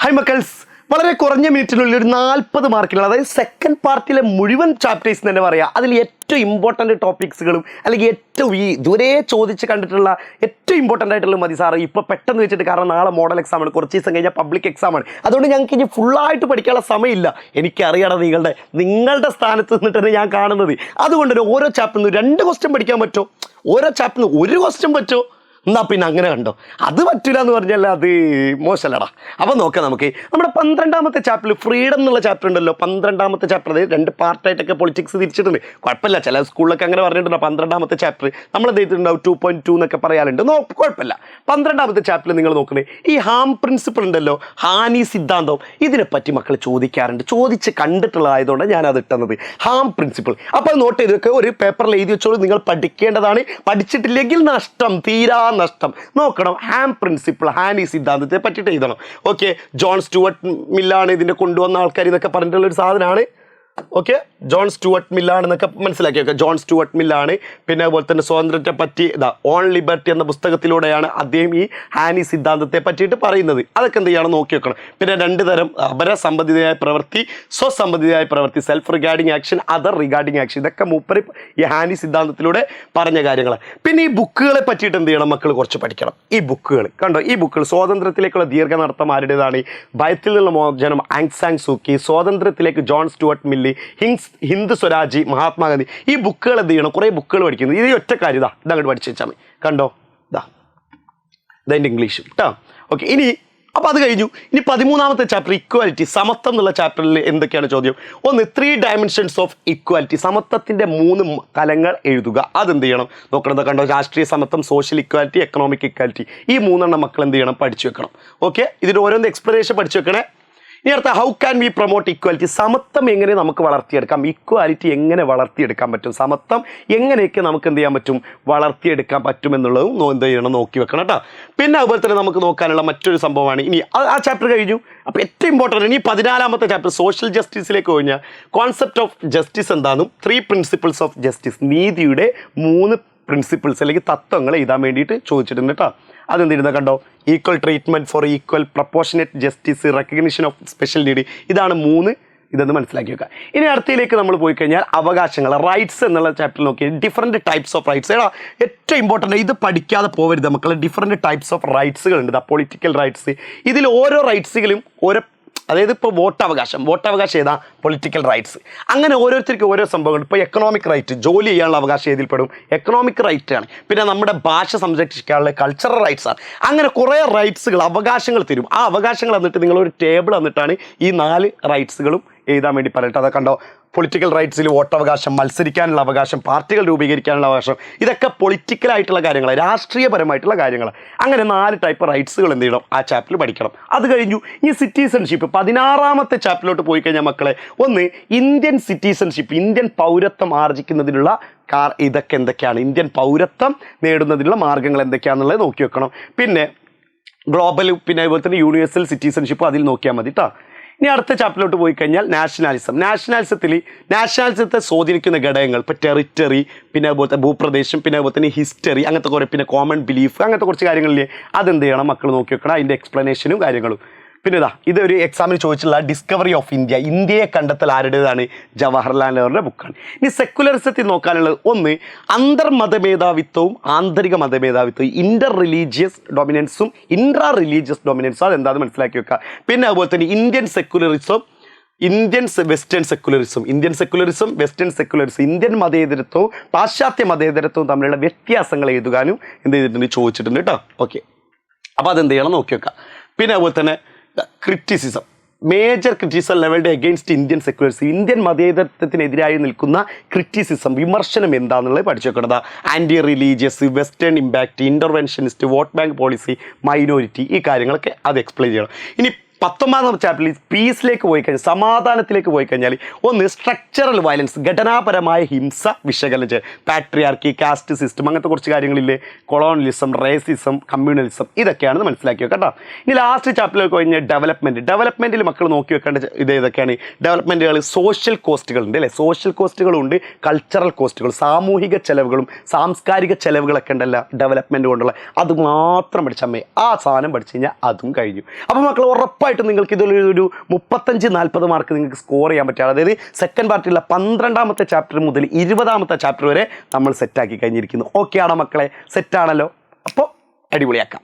Hi മക്കൾസ്, വളരെ കുറഞ്ഞ മിനിറ്റിനുള്ളിൽ ഒരു 40 മാർക്കിലുള്ള, അതായത് സെക്കൻഡ് പാർട്ടിലെ മുഴുവൻ ചാപ്റ്റേഴ്സ് തന്നെ പറയാം. അതിൽ ഏറ്റവും ഇമ്പോർട്ടൻറ്റ് ടോപ്പിക്സുകളും അല്ലെങ്കിൽ ഏറ്റവും ഈ ഇതുവരെ ചോദിച്ച് കണ്ടിട്ടുള്ള ഏറ്റവും ഇമ്പോർട്ടൻ്റ് ആയിട്ടുള്ള മതി സാറ് ഇപ്പോൾ പെട്ടെന്ന് വെച്ചിട്ട്. കാരണം നാളെ മോഡൽ എക്സാമാണ്, കുറച്ച് ദിവസം കഴിഞ്ഞാൽ പബ്ലിക് എക്സാമാണ്. അതുകൊണ്ട് ഞങ്ങൾക്ക് ഇനി ഫുള്ളായിട്ട് പഠിക്കാനുള്ള സമയമില്ല. എനിക്കറിയണം നിങ്ങളുടെ സ്ഥാനത്ത് നിന്നിട്ടാണ് ഞാൻ കാണുന്നത്. അതുകൊണ്ട് ഓരോ ചാപ്റ്ററിൽ 2 ക്വസ്റ്റ്യൻ പഠിക്കാൻ പറ്റുമോ? ഓരോ ചാപ്റ്ററിൽ 1 ക്വസ്റ്റ്യൻ പറ്റുമോ? എന്നാ പിന്നെ അങ്ങനെ കണ്ടോ. അത് പറ്റില്ല എന്ന് പറഞ്ഞാൽ അത് മോശമല്ലടാ. അപ്പോൾ നോക്കാം, നമുക്ക് നമ്മുടെ 12ാമത്തെ ചാപ്റ്ററിൽ ഫ്രീഡം എന്നുള്ള ചാപ്റ്റർ ഉണ്ടല്ലോ. 12ാമത്തെ ചാപ്റ്റർ, അതായത് 2 പാർട്ടായിട്ടൊക്കെ പൊളിറ്റിക്സ് തിരിച്ചിട്ടുണ്ട്. കുഴപ്പമില്ല, ചില സ്കൂളിലൊക്കെ അങ്ങനെ പറഞ്ഞിട്ടുണ്ടോ. 12ാമത്തെ ചാപ്റ്റർ നമ്മൾ ചെയ്തിട്ടുണ്ടാവും 2.2 എന്നൊക്കെ പറയാറുണ്ട്. കുഴപ്പമില്ല. 12ാമത്തെ ചാപ്റ്ററിൽ നിങ്ങൾ നോക്കുന്നത് ഈ ഹാം പ്രിൻസിപ്പിൾ ഉണ്ടല്ലോ, ഹാനി സിദ്ധാന്തം, ഇതിനെപ്പറ്റി മക്കൾ ചോദിക്കാറുണ്ട്. ചോദിച്ച് കണ്ടിട്ടുള്ളതായതുകൊണ്ട് ഞാനത് ഇട്ടുന്നത് ഹാം പ്രിൻസിപ്പിൾ. അപ്പോൾ അത് നോട്ട് ചെയ്തൊക്കെ ഒരു പേപ്പറിൽ എഴുതി വെച്ചോളൂ. നിങ്ങൾ പഠിക്കേണ്ടതാണ്. പഠിച്ചിട്ടില്ലെങ്കിൽ നഷ്ടം, തീരാ നഷ്ടം. നോക്കണം, ഹാം പ്രിൻസിപ്പിൾ, ഹാനി സിദ്ധാന്തത്തെ പറ്റിയിട്ട് എഴുതണം. ഓക്കെ, ജോൺ സ്റ്റുവർട്ട് മില്ലാണ് ഇതിൻ്റെ കൊണ്ടുവന്ന ആൾക്കാർ എന്നൊക്കെ പറഞ്ഞിട്ടുള്ളൊരു സാധനമാണ്. ഓക്കെ, ജോൺ സ്റ്റുവർട്ട് മില്ലാണെന്നൊക്കെ മനസ്സിലാക്കി വെക്കുക. ജോൺ സ്റ്റുവർട്ട് മില്ലാണ്. പിന്നെ അതുപോലെ തന്നെ സ്വാതന്ത്ര്യത്തെ പറ്റി ഓൺ ലിബർട്ടി എന്ന പുസ്തകത്തിലൂടെയാണ് അദ്ദേഹം ഈ ഹാനി സിദ്ധാന്തത്തെ പറ്റിയിട്ട് പറയുന്നത്. അതൊക്കെ എന്ത് ചെയ്യണം, നോക്കി വെക്കണം. പിന്നെ 2 തരം, അപരസംബന്ധിതയായ പ്രവൃത്തി, സ്വസംബന്ധിതയായ പ്രവൃത്തി, self regarding action, other regarding action. ഇതൊക്കെ മൂപ്പര് ഈ ഹാനി സിദ്ധാന്തത്തിലൂടെ പറഞ്ഞ കാര്യങ്ങൾ. പിന്നെ ഈ ബുക്കുകളെ പറ്റിയിട്ട് എന്ത് ചെയ്യണം, മക്കൾ കുറച്ച് പഠിക്കണം. ഈ ബുക്കുകൾ കണ്ടോ, ഈ ബുക്കുകൾ സ്വാതന്ത്ര്യത്തിലേക്കുള്ള ദീർഘനടത്തം ആരുടേതാണ്? ഭയത്തിൽ നിന്നുള്ള മോചനം ആങ് സാങ് സൂക്കി, സ്വാതന്ത്ര്യത്തിലേക്ക് John Stuart Mill, Hind Swaraj, Mahatma Gandhi. ഈ ബുക്കുകൾ എന്ത് ചെയ്യണം, കുറേ ബുക്കുകൾ പഠിക്കുന്നത്. ഇത് ഒറ്റ കാര്യം ഇതങ്ങോട്ട് പഠിച്ചു വെച്ചാൽ മതി. കണ്ടോ, ഇതെൻ്റെ ഇംഗ്ലീഷ് കേട്ടോ. ഓക്കെ, ഇനി അപ്പോൾ അത് കഴിഞ്ഞു. ഇനി 13ാമത്തെ ചാപ്റ്റർ ഇക്വാലിറ്റി, സമത്വം എന്നുള്ള ചാപ്റ്ററിൽ എന്തൊക്കെയാണ് ചോദ്യം? 1, 3 ഡയമെൻഷൻസ് ഓഫ് ഇക്വാലിറ്റി, സമത്വത്തിൻ്റെ 3 തലങ്ങൾ എഴുതുക. അതെന്ത് ചെയ്യണം, നോക്കണത് കണ്ടോ. രാഷ്ട്രീയ സമത്വം, സോഷ്യൽ ഇക്വാലിറ്റി, എക്കണോമിക് ഇക്വാലിറ്റി. ഈ 3 മക്കൾ എന്ത് ചെയ്യണം, പഠിച്ചു വെക്കണം. ഓക്കെ, ഇതിൻ്റെ ഓരോന്ന് എക്സ്പ്ലനേഷൻ പഠിച്ചു വെക്കണേ. ഇനി അടുത്ത, how can we promote equality, സമത്വം എങ്ങനെ നമുക്ക് വളർത്തിയെടുക്കാം, ഇക്വാലിറ്റി എങ്ങനെ വളർത്തിയെടുക്കാൻ പറ്റും, സമത്വം എങ്ങനെയൊക്കെ നമുക്ക് എന്ത് ചെയ്യാൻ പറ്റും, വളർത്തിയെടുക്കാൻ പറ്റുമെന്നുള്ളതും എന്ത് ചെയ്യണം, നോക്കി വെക്കണം കേട്ടോ. പിന്നെ അതുപോലെ തന്നെ നമുക്ക് നോക്കാനുള്ള മറ്റൊരു സംഭവമാണ് ഇനി ആ ചാപ്റ്റർ കഴിഞ്ഞു. അപ്പോൾ ഏറ്റവും ഇമ്പോർട്ടൻ്റ് ഇനി 14ാമത്തെ ചാപ്റ്റർ സോഷ്യൽ ജസ്റ്റിസിലേക്ക് കഴിഞ്ഞാൽ കോൺസെപ്റ്റ് ഓഫ് ജസ്റ്റിസ് എന്താണെന്നും 3 പ്രിൻസിപ്പിൾസ് ഓഫ് ജസ്റ്റിസ്, നീതിയുടെ 3 പ്രിൻസിപ്പിൾസ് അല്ലെങ്കിൽ തത്വങ്ങൾ എഴുതാൻ വേണ്ടിയിട്ട് ചോദിച്ചിട്ടുണ്ട് കേട്ടോ. അതെന്തിരുന്ന കണ്ടോ, equal treatment four equal, proportionate justice, recognition of special need. ഇതാണ് 3. ഇതെന്ന് മനസ്സിലാക്കി വെക്കുക. ഇനി അടുത്തയിലേക്ക് നമ്മൾ പോയി കഴിഞ്ഞാൽ അവകാശങ്ങൾ, റൈറ്റ്സ് എന്നുള്ള ചാപ്റ്ററിൽ നോക്കി ഡിഫറെൻറ്റ് ടൈപ്സ് ഓഫ് റൈറ്റ്സ്. ഏറ്റവും ഇമ്പോർട്ടൻ്റ്, ഇത് പഠിക്കാതെ പോകരുത് മക്കൾ. ഡിഫറെൻറ്റ് ടൈപ്സ് ഓഫ് റൈറ്റ്സുകളുണ്ട്. Political rights. ഇതിൽ ഓരോ റൈറ്റ്സുകളും ഓരോ, അതായത് ഇപ്പോൾ വോട്ടവകാശം ഏതാ, പൊളിറ്റിക്കൽ റൈറ്റ്സ്. അങ്ങനെ ഓരോരുത്തർക്കും ഓരോ സംഭവങ്ങൾ. ഇപ്പോൾ എക്കണോമിക് റൈറ്റ്, ജോലി ചെയ്യാനുള്ള അവകാശം ഏതിൽപ്പെടും, എക്കണോമിക് റൈറ്റ് ആണ്. പിന്നെ നമ്മുടെ ഭാഷ സംരക്ഷിക്കാനുള്ള കൾച്ചറൽ റൈറ്റ്സ് ആണ്. അങ്ങനെ കുറേ റൈറ്റ്സുകൾ, അവകാശങ്ങൾ തരും. ആ അവകാശങ്ങൾ എന്നിട്ട് നിങ്ങളൊരു ടേബിൾ എന്നിട്ടാണ് ഈ 4 റൈറ്റ്സുകളും എഴുതാൻ വേണ്ടി പറഞ്ഞിട്ട്. അതൊക്കെ കണ്ടോ, പൊളിറ്റിക്കൽ റൈറ്റ്സിൽ വോട്ടവകാശം, മത്സരിക്കാനുള്ള അവകാശം, പാർട്ടികൾ രൂപീകരിക്കാനുള്ള അവകാശം, ഇതൊക്കെ പൊളിറ്റിക്കലായിട്ടുള്ള കാര്യങ്ങൾ, രാഷ്ട്രീയപരമായിട്ടുള്ള കാര്യങ്ങൾ. അങ്ങനെ 4 ടൈപ്പ് റൈറ്റ്സുകൾ എന്ത് ചെയ്യണം, ആ ചാപ്റ്ററിൽ പഠിക്കണം. അത് കഴിഞ്ഞു. ഈ സിറ്റിസൺഷിപ്പ് 16ാമത്തെ ചാപ്റ്ററിലോട്ട് പോയി കഴിഞ്ഞാൽ മക്കളെ, 1 ഇന്ത്യൻ സിറ്റിസൺഷിപ്പ്, ഇന്ത്യൻ പൗരത്വം ആർജിക്കുന്നതിനുള്ള ഇതൊക്കെ എന്തൊക്കെയാണ്, ഇന്ത്യൻ പൗരത്വം നേടുന്നതിനുള്ള മാർഗ്ഗങ്ങൾ എന്തൊക്കെയാണെന്നുള്ളത് നോക്കി വെക്കണം. പിന്നെ ഗ്ലോബൽ, പിന്നെ അതുപോലെ തന്നെ യൂണിവേഴ്സൽ സിറ്റിസൺഷിപ്പ് അതിൽ നോക്കിയാൽ മതി കേട്ടോ. ഇനി അടുത്ത ചാപ്റ്ററിലോട്ട് പോയി കഴിഞ്ഞാൽ നാഷണാലിസത്തെ സ്വാധീനിക്കുന്ന ഘടകങ്ങൾ, ഇപ്പോൾ ടെറിറ്ററി, പിന്നെ അതുപോലത്തെ ഭൂപ്രദേശം, പിന്നെ അതുപോലെ തന്നെ ഹിസ്റ്ററി, അങ്ങനത്തെ കുറേ, പിന്നെ കോമൺ ബിലീഫ്, അങ്ങനത്തെ കുറച്ച് കാര്യങ്ങളില്ലേ, അതെന്ത് ചെയ്യണം മക്കൾ നോക്കി വെക്കണം. അതിൻ്റെ എക്സ്പ്ലനേഷനും കാര്യങ്ങളും. പിന്നെ ഇതൊരു എക്സാമിന് ചോദിച്ചിട്ടുള്ള ഡിസ്കവറി ഓഫ് ഇന്ത്യ, ഇന്ത്യയെ കണ്ടെത്തൽ ആരുടേതാണ്, ജവഹർലാൽ നെഹ്റുവിൻ്റെ ബുക്കാണ്. ഇനി സെക്കുലറിസത്തിൽ നോക്കാനുള്ളത് 1 അന്തർമതമേധാവിത്വവും ആന്തരിക മതമേധാവിത്വവും, ഇൻ്റർ റിലീജിയസ് ഡൊമിനൻസും ഇൻട്രാ റിലീജിയസ് ഡൊമിനൻസും, അതെന്താണെന്ന് മനസ്സിലാക്കി വെക്കുക. പിന്നെ അതുപോലെ തന്നെ Indian western secularism, western secularism, Indian മതേതരത്വവും പാശ്ചാത്യ മതേതരത്വവും തമ്മിലുള്ള വ്യത്യാസങ്ങൾ എഴുതുവാനും എന്ത് ചെയ്തിട്ടുണ്ട്, ചോദിച്ചിട്ടുണ്ട് കേട്ടോ. ഓക്കെ, അപ്പോൾ അതെന്ത് ചെയ്യണം, നോക്കി വെക്കുക. പിന്നെ അതുപോലെ തന്നെ criticism, major criticism levelled against Indian secularism, Indian മതേതരത്വത്തിനെതിരായി നിൽക്കുന്ന ക്രിറ്റിസിസം, വിമർശനം എന്താണെന്നുള്ളത് പഠിച്ചു വെക്കേണ്ടത്. Anti religious, western impact, interventionist, vote bank policy, minority, ഈ കാര്യങ്ങളൊക്കെ അത് എക്സ്പ്ലെയിൻ ചെയ്യണം. ഇനി 19ാമത്തെ ചാപ്റ്ററിൽ പീസിലേക്ക് പോയി കഴിഞ്ഞാൽ, സമാധാനത്തിലേക്ക് പോയി കഴിഞ്ഞാൽ, 1 സ്ട്രക്ചറൽ വയലൻസ്, ഘടനാപരമായ ഹിംസ വിശകലനം ചെയ്യുക. പാട്രിയാർക്കി, കാസ്റ്റ് സിസ്റ്റം, അങ്ങനത്തെ കുറച്ച് കാര്യങ്ങളില്ലേ, കൊളോണിയലിസം, റേസിസം, കമ്മ്യൂണലിസം, ഇതൊക്കെയാണെന്ന് മനസ്സിലാക്കി വെക്കുക കേട്ടോ. ഇനി ലാസ്റ്റ് ചാപ്റ്ററിലേക്ക് കഴിഞ്ഞാൽ ഡെവലപ്മെൻറ്റിൽ മക്കൾ നോക്കി വെക്കേണ്ട ഇതൊക്കെയാണ്. ഡെവലപ്മെൻറ്റുകൾ സോഷ്യൽ കോസ്റ്റുകളുണ്ട് അല്ലേ, സോഷ്യൽ കോസ്റ്റുകളുണ്ട്, കൾച്ചറൽ കോസ്റ്റുകൾ, സാമൂഹിക ചെലവുകളും സാംസ്കാരിക ചെലവുകളൊക്കെ ഉണ്ടല്ലോ ഡെവലപ്മെൻറ്റ് കൊണ്ടുള്ള. അത് മാത്രം പഠിച്ചാൽ മതി. ആ സാധനം പഠിച്ചു കഴിഞ്ഞാൽ അതും കഴിഞ്ഞു. അപ്പോൾ മക്കൾ ഉറപ്പായിട്ടും ഉറപ്പായിട്ടും നിങ്ങൾക്ക് ഇതിലൊരു 35-40 മാർക്ക് നിങ്ങൾക്ക് സ്കോർ ചെയ്യാൻ പറ്റുക. അതായത് സെക്കൻഡ് പാർട്ടിലുള്ള 12ാമത്തെ ചാപ്റ്റർ മുതൽ 20ാമത്തെ ചാപ്റ്റർ വരെ നമ്മൾ സെറ്റാക്കി കഴിഞ്ഞിരിക്കുന്നു. ഓക്കെ ആണോ മക്കളെ? സെറ്റാണല്ലോ. അപ്പോൾ അടിപൊളിയാക്കാം.